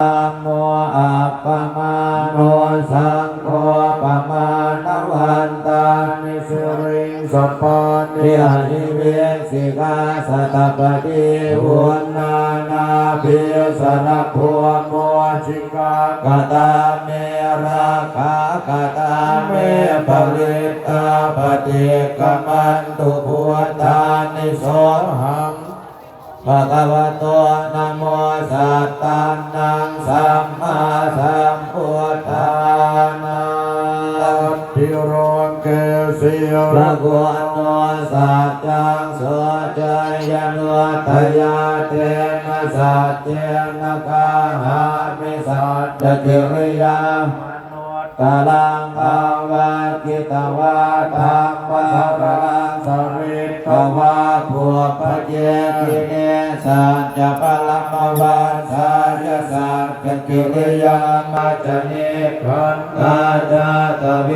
ธัมโมอัปปมาโนสังโฆปมาณวันตานิสุริงสัพพานิอหิเวสิกาสัตตปฏิวุณนานาภิสรพัวโมชิกากตาเมราคากตาเมปริตาปฏิกมันตุพุทธานิโสหังภะคะวะโตนะโมสัตตันนังสัมมาสัมพุทธานังทิโรเกสิยพระกุณโนสัจจังโสจยโนทยาเตนะสัจเจนะกาหามิสัจจกิริยากาลังภาวะกิตวะธรรมะกาลังสริตวะภูปเจติเนสัจจะปะละมะวันสัจสัจจกิริยามัจจเนขันธาจาตเว